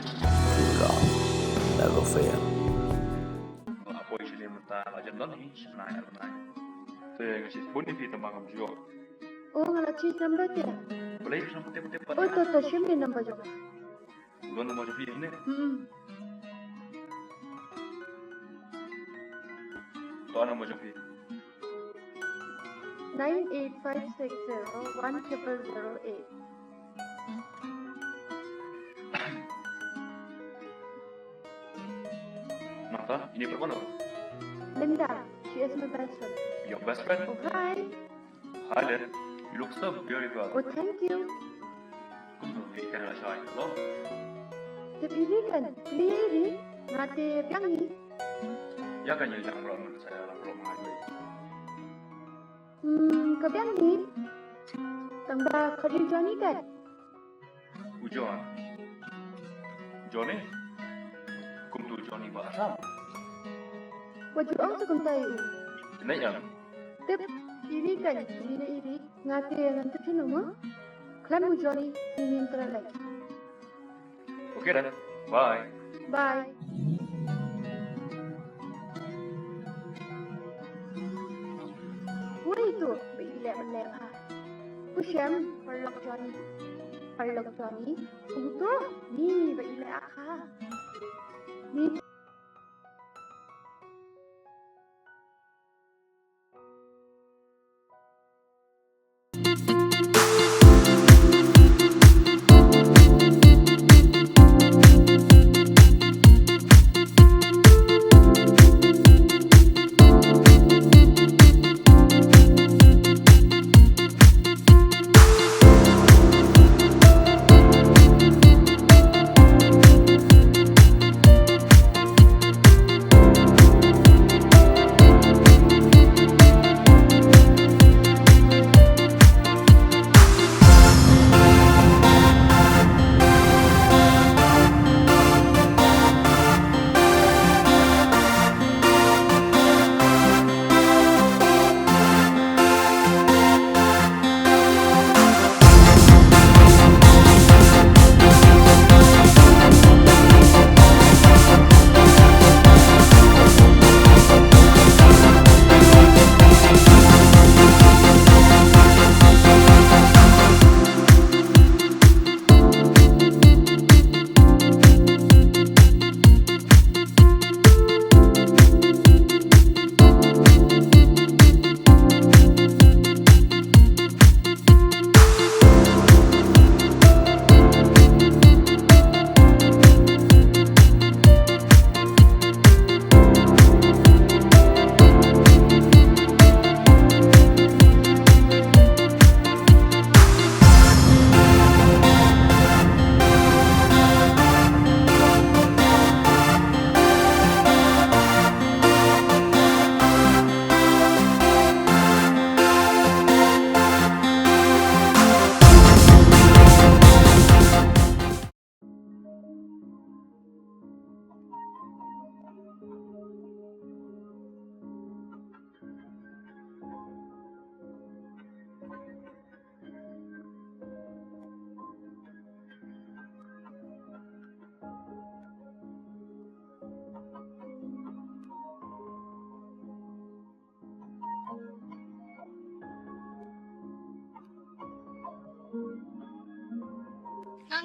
True love never fail. Apoi și de mânta la genul nici n-ai. Te găsești bun fi tăma cam joc. Ngala chi number dia. Boleh bisa putih-putih pada. To shimni number jo. Gua nomor jadi ini. Tuan nomor jadi. 985601008. Mata, ini berapa? Linda, she is my best friend. Your best friend? Oh, hi. Hi there. You look so beautiful. Oh, thank you. You can shine. Hello. Dipilih kan? Pilih ngate yang ni. Ya kan yang belum saya belum ada. Kebiang ni. Tambah kerja Johnny kan? John. Johnny? Kum tu Johnny bahasa. Wajib orang sekuntai. Ini yang. Tip iri kan? Iri ngate yang tu cuma mah. Klamu Johnny ingin teralai. Okay then. Bye. Bye. What itu? Bila ha. Pusham perlok Johnny. Untuk ni bila ha. Ni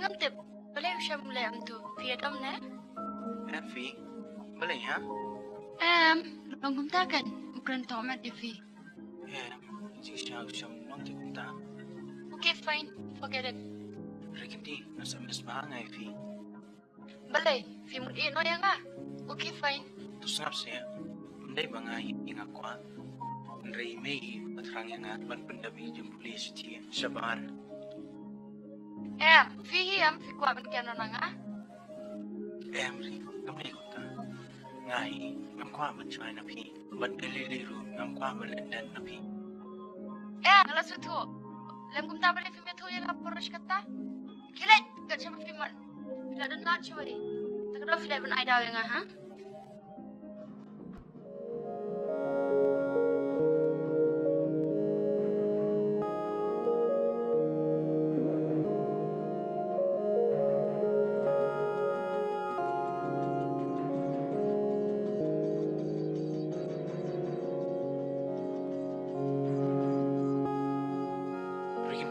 Ngam tip, boleh usah mulai tu. Vietnam ne? Fi, boleh ya? Longkum takkan. Bukan tomat di fi. Jika usah nanti kita. Okay, fine. Forget it. Rekenti, nasa mas bahangai Fi. Boleh. Fi mo ino yang ah. Okay, fine. Tu sangap saya, mendai bangai ingat kuat. Mendai mei patrang yang ban pendabi jempuli setia sabar. Fi hiam fi kuat berkian orang ah. Ri, kami kota. Ngai, ngam kuat bercuai napi. Ban deliru ngam kuat berlendan napi. Ngalas itu. Lem kum tak boleh fi metu yang lapor kata. Kilat kat siapa fi man. Bila dan nak cuai. Tak ada fi ban ai daw yang ah ha.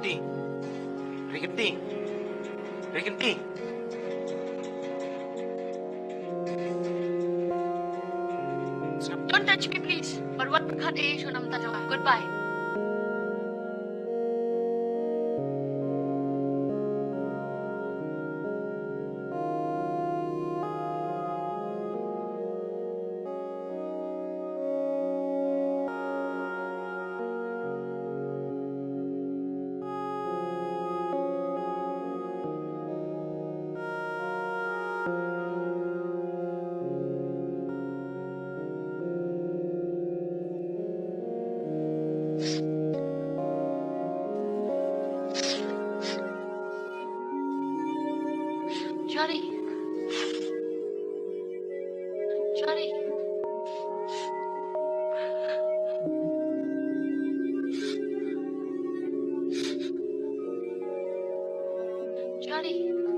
Riganti. Riganti. Riganti. Don't touch me, please. Barwat berkat Yesus nama Tuhan. Goodbye. Johnny. Johnny. Johnny.